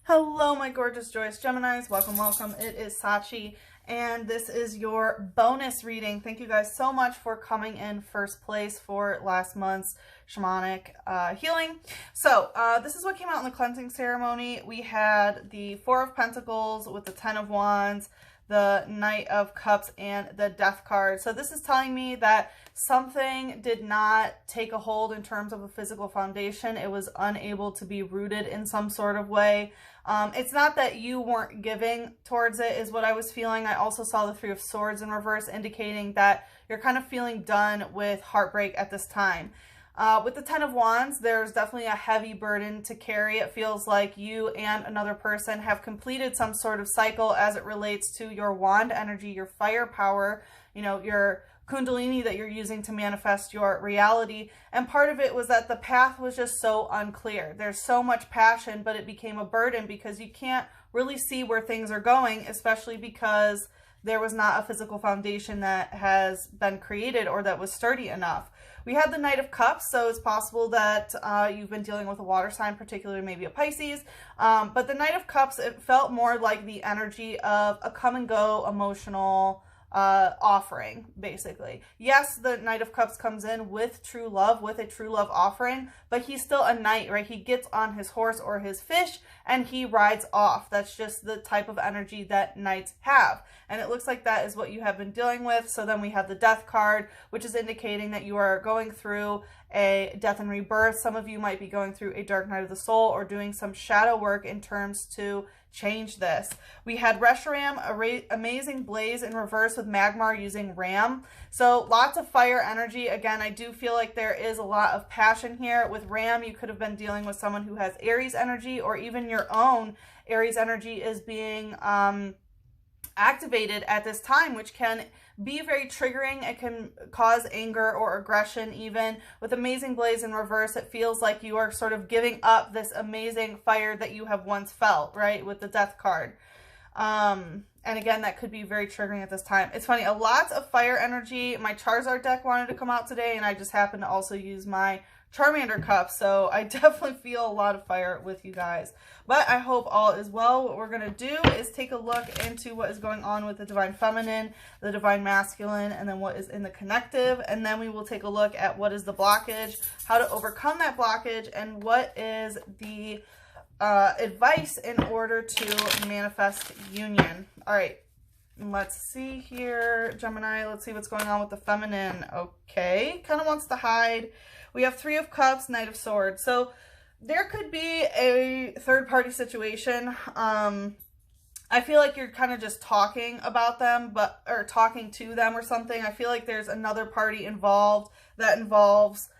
Hello, my gorgeous, joyous Geminis. Welcome, welcome. It is Sachi, and this is your bonus reading. Thank you guys so much for coming in first place for last month's shamanic healing. So this is what came out in the cleansing ceremony. We had the Four of Pentacles with the Ten of Wands, the Knight of Cups, and the Death card. So this is telling me that something did not take a hold in terms of a physical foundation. It was unable to be rooted in some sort of way. It's not that you weren't giving towards it, is what I was feeling. I also saw the Three of Swords in reverse, indicating that you're kind of feeling done with heartbreak at this time. With the Ten of Wands, there's definitely a heavy burden to carry. It feels like you and another person have completed some sort of cycle as it relates to your wand energy, your firepower, you know, your kundalini that you're using to manifest your reality. And part of it was that the path was just so unclear. There's so much passion, but it became a burden because you can't really see where things are going, especially because there was not a physical foundation that has been created or that was sturdy enough. We had the Knight of Cups, so it's possible that you've been dealing with a water sign, particularly maybe a Pisces. But the Knight of Cups, it felt more like the energy of a come and go emotional offering, basically. Yes, the Knight of Cups comes in with true love, with a true love offering, but he's still a knight, right? He gets on his horse or his fish and he rides off. That's just the type of energy that knights have. And it looks like that is what you have been dealing with. So then we have the Death card, which is indicating that you are going through a death and rebirth. Some of you might be going through a dark night of the soul or doing some shadow work in terms to change this. We had Reshiram, Amazing Blaze in reverse with Magmar using Ram. So lots of fire energy. Again, I do feel like there is a lot of passion here. With Ram, you could have been dealing with someone who has Aries energy, or even your own Aries energy is being activated at this time, which can be very triggering. It can cause anger or aggression even. With Amazing Blaze in reverse, it feels like you are sort of giving up this amazing fire that you have once felt, right? With the Death card. And again, that could be very triggering at this time. It's funny, a lot of fire energy. My Charizard deck wanted to come out today, and I just happened to also use my Charmander cup, so I definitely feel a lot of fire with you guys. But I hope all is well. What we're going to do is take a look into what is going on with the Divine Feminine, the Divine Masculine, and then what is in the connective. And then we will take a look at what is the blockage, how to overcome that blockage, and what is the advice in order to manifest union. All right. Let's see here, Gemini. Let's see what's going on with the feminine. Okay. Kind of wants to hide. We have Three of Cups, Knight of Swords. So there could be a third-party situation. I feel like you're kind of just talking about them, or talking to them or something. I feel like there's another party involved that involves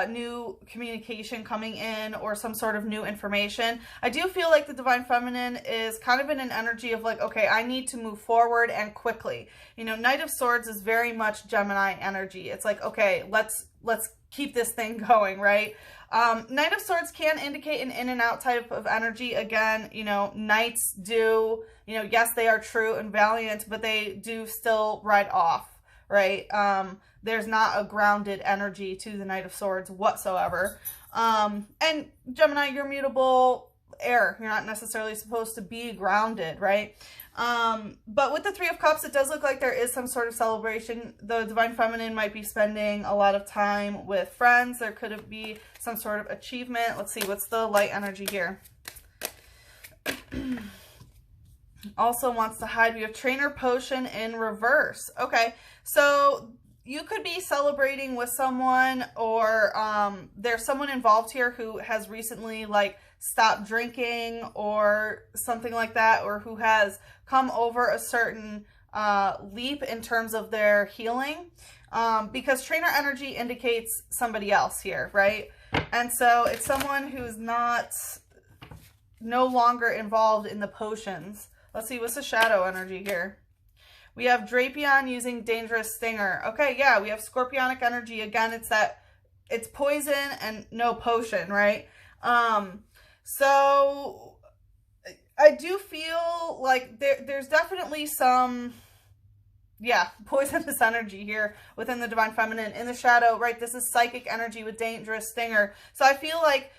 new communication coming in or some sort of new information. I do feel like the Divine Feminine is kind of in an energy of like, okay, I need to move forward and quickly. You know, Knight of Swords is very much Gemini energy. It's like, okay, let's keep this thing going, right? Knight of Swords can indicate an in and out type of energy. Again, you know, knights do, you know, yes, they are true and valiant, but they do still ride off, right? There's not a grounded energy to the Knight of Swords whatsoever. And Gemini, you're mutable air. You're not necessarily supposed to be grounded, right? But with the Three of Cups, it does look like there is some sort of celebration. The Divine Feminine might be spending a lot of time with friends. There could be some sort of achievement. Let's see, what's the light energy here? Also wants to hide. We have Trainer Potion in reverse. Okay, so you could be celebrating with someone, or there's someone involved here who has recently like stopped drinking or something like that, or who has come over a certain leap in terms of their healing, because trainer energy indicates somebody else here, right? And so it's someone who's no longer involved in the potions. Let's see, what's the shadow energy here? We have Drapion using Dangerous Stinger. Okay, yeah, we have Scorpionic energy. Again, it's poison and no potion, right? So I do feel like there's definitely some, yeah, poisonous energy here within the Divine Feminine. In the shadow, right, this is psychic energy with Dangerous Stinger. So I feel like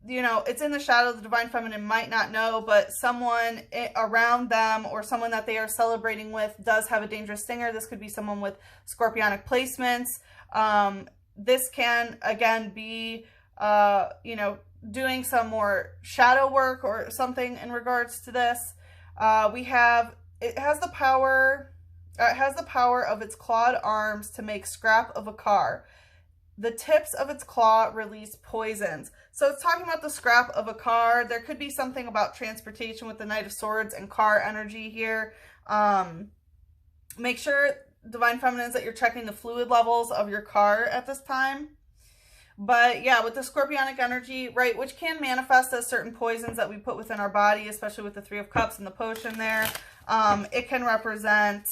you know, it's in the shadow. The divine feminine might not know, but someone around them or someone that they are celebrating with does have a dangerous stinger. This could be someone with scorpionic placements. This can, again, be, you know, doing some more shadow work or something in regards to this. It has the power of its clawed arms to make scrap of a car. The tips of its claw release poisons. So it's talking about the scrap of a car. There could be something about transportation with the Knight of Swords and car energy here. Make sure, divine feminines, that you're checking the fluid levels of your car at this time. But yeah, with the scorpionic energy, right, which can manifest as certain poisons that we put within our body, especially with the Three of Cups and the potion there. It can represent,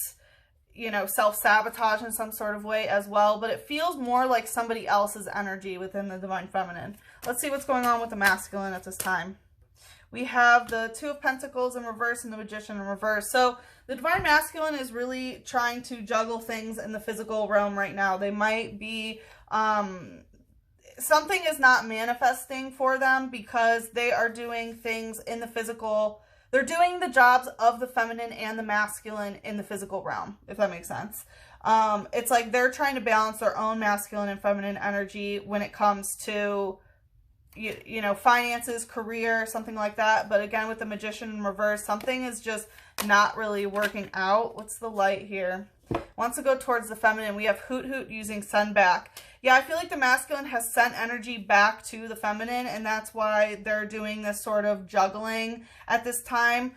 you know, self-sabotage in some sort of way as well, but it feels more like somebody else's energy within the divine feminine. Let's see what's going on with the masculine at this time. We have the Two of Pentacles in reverse and the Magician in reverse. So the divine masculine is really trying to juggle things in the physical realm right now. They might be, something is not manifesting for them because they are doing things in the physical. They're doing the jobs of the feminine and the masculine in the physical realm, if that makes sense. It's like they're trying to balance their own masculine and feminine energy when it comes to, you know, finances, career, something like that. But again, with the Magician in reverse, something is just not really working out. What's the light here? Wants to go towards the feminine. We have Hoot Hoot using Send Back. Yeah, I feel like the masculine has sent energy back to the feminine, and that's why they're doing this sort of juggling at this time.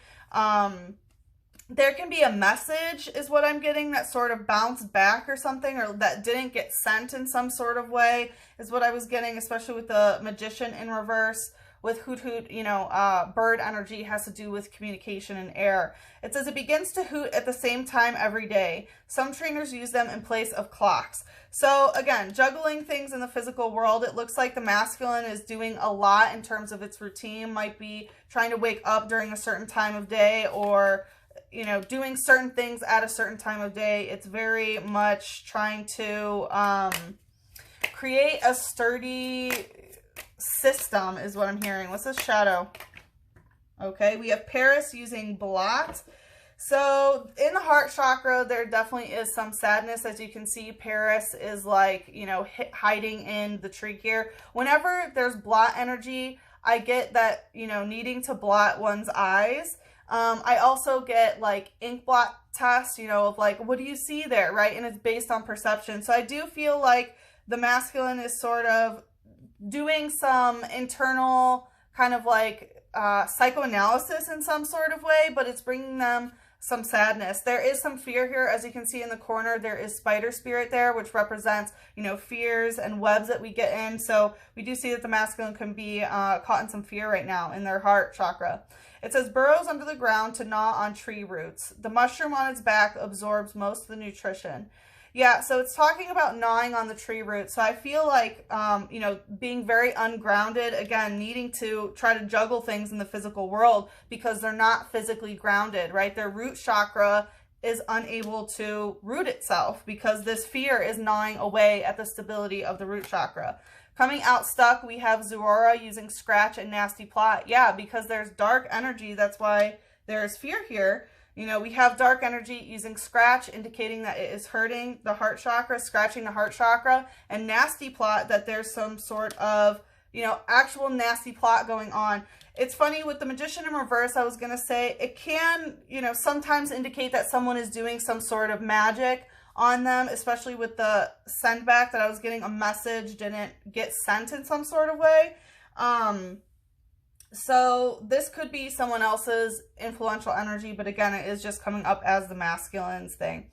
There can be a message, is what I'm getting, that sort of bounced back or something, or that didn't get sent in some sort of way, is what I was getting, especially with the Magician in reverse. With Hoot Hoot, you know, bird energy has to do with communication and air. It says it begins to hoot at the same time every day. Some trainers use them in place of clocks. So again, juggling things in the physical world. It looks like the masculine is doing a lot in terms of its routine. Might be trying to wake up during a certain time of day, or, you know, doing certain things at a certain time of day. It's very much trying to create a sturdy system, is what I'm hearing. What's this shadow? Okay, we have Paris using Blot. So in the heart chakra, there definitely is some sadness. As you can see, Paris is like, you know, hiding in the tree here. Whenever there's blot energy, I get that, you know, needing to blot one's eyes. I also get like ink blot tests, you know, of like, what do you see there, right? And it's based on perception. So I do feel like the masculine is sort of doing some internal kind of like psychoanalysis in some sort of way, but it's bringing them some sadness. There is some fear here. As you can see in the corner, there is spider spirit there, which represents, you know, fears and webs that we get in. So we do see that the masculine can be caught in some fear right now in their heart chakra. It says burrows under the ground to gnaw on tree roots. The mushroom on its back absorbs most of the nutrition. Yeah, so it's talking about gnawing on the tree root. So I feel like, you know, being very ungrounded, again, needing to try to juggle things in the physical world because they're not physically grounded, right? Their root chakra is unable to root itself because this fear is gnawing away at the stability of the root chakra. Coming out stuck, we have Zurora using Scratch and Nasty Plot. Yeah, because there's dark energy. That's why there's fear here. You know, we have dark energy using Scratch, indicating that it is hurting the heart chakra, scratching the heart chakra, and Nasty Plot, that there's some sort of, you know, actual nasty plot going on. It's funny, with the Magician in reverse, I was going to say, it can, you know, sometimes indicate that someone is doing some sort of magic on them, especially with the send back, that I was getting a message didn't get sent in some sort of way. So this could be someone else's influential energy, but again, it is just coming up as the masculine's thing.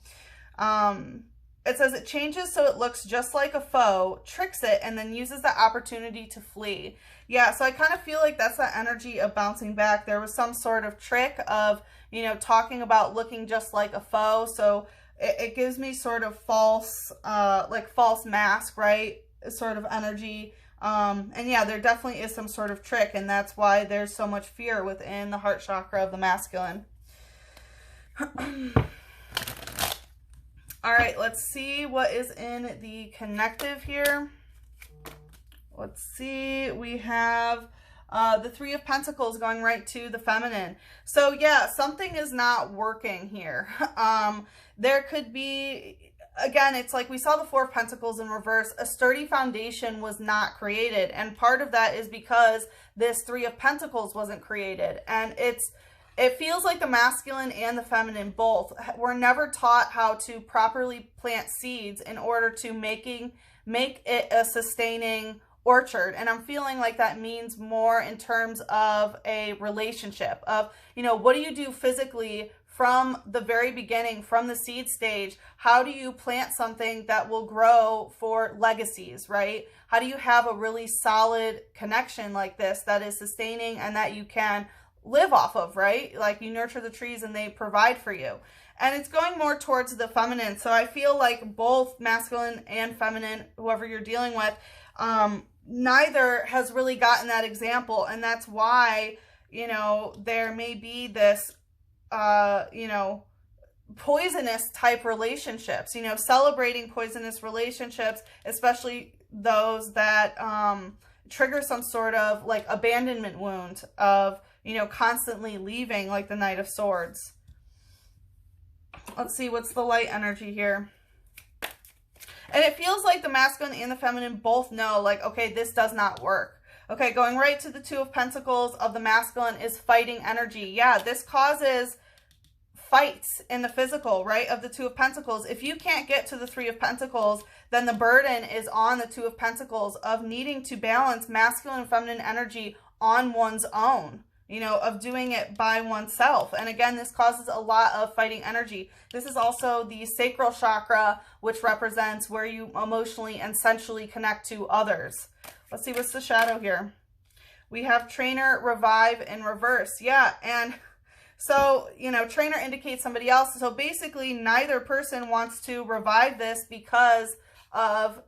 It says it changes so it looks just like a foe, tricks it, and then uses the opportunity to flee. Yeah, so I kind of feel like that's the energy of bouncing back. There was some sort of trick of, you know, talking about looking just like a foe. So it gives me sort of false, like false mask, right? Sort of energy. And yeah, there definitely is some sort of trick, and that's why there's so much fear within the heart chakra of the masculine. All right, let's see what is in the connective here. Let's see, we have The Three of Pentacles going right to the feminine. So yeah, something is not working here. There could be, again, it's like we saw the Four of Pentacles in reverse. A sturdy foundation was not created. And part of that is because this Three of Pentacles wasn't created. And it feels like the masculine and the feminine both were never taught how to properly plant seeds in order to make it a sustaining orchard. And I'm feeling like that means more in terms of a relationship of, you know, what do you do physically from the very beginning, from the seed stage? How do you plant something that will grow for legacies, right? How do you have a really solid connection like this that is sustaining and that you can live off of, right? Like you nurture the trees and they provide for you. And it's going more towards the feminine. So I feel like both masculine and feminine, whoever you're dealing with, neither has really gotten that example. And that's why, you know, there may be this, you know, poisonous type relationships, you know, celebrating poisonous relationships, especially those that trigger some sort of like abandonment wound of, you know, constantly leaving, like the Knight of Swords. Let's see, what's the light energy here? And it feels like the masculine and the feminine both know, like, okay, this does not work. Okay, going right to the Two of Pentacles of the masculine is fighting energy. Yeah, this causes fights in the physical, right, of the Two of Pentacles. If you can't get to the Three of Pentacles, then the burden is on the Two of Pentacles of needing to balance masculine and feminine energy on one's own, you know, of doing it by oneself. And again, this causes a lot of fighting energy. This is also the sacral chakra, which represents where you emotionally and sensually connect to others. Let's see, what's the shadow here? We have trainer, revive, in reverse. Yeah, and so, you know, trainer indicates somebody else. So basically, neither person wants to revive this because of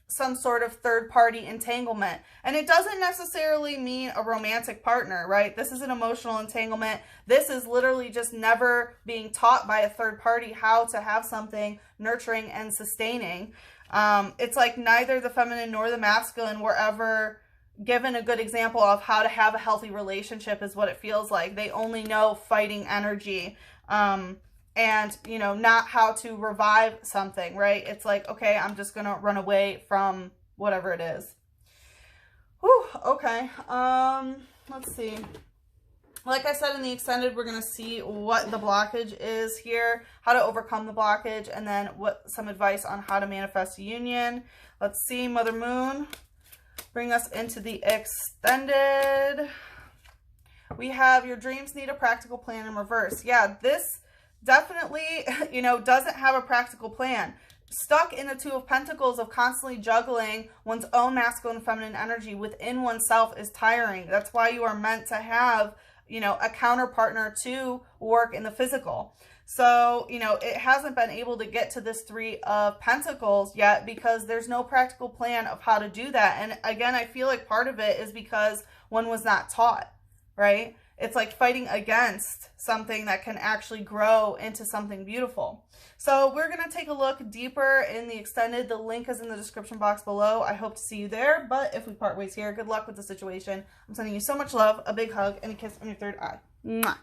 some sort of third-party entanglement. And it doesn't necessarily mean a romantic partner, right? This is an emotional entanglement. This is literally just never being taught by a third party how to have something nurturing and sustaining. It's like neither the feminine nor the masculine were ever given a good example of how to have a healthy relationship, is what it feels like. They only know fighting energy. And, you know, not how to revive something, right? It's like, okay, I'm just going to run away from whatever it is. Whew, okay. Let's see. Like I said in the extended, we're going to see what the blockage is here, how to overcome the blockage, and then what some advice on how to manifest a union. Let's see, Mother Moon, bring us into the extended. We have your dreams need a practical plan in reverse. Yeah, this definitely, you know, doesn't have a practical plan. Stuck in the Two of Pentacles of constantly juggling one's own masculine and feminine energy within oneself is tiring. That's why you are meant to have, you know, a counter partner to work in the physical. So, you know, it hasn't been able to get to this Three of Pentacles yet because there's no practical plan of how to do that. And again, I feel like part of it is because one was not taught, right? It's like fighting against something that can actually grow into something beautiful. So we're going to take a look deeper in the extended. The link is in the description box below. I hope to see you there. But if we part ways here, good luck with the situation. I'm sending you so much love, a big hug, and a kiss on your third eye. Mwah.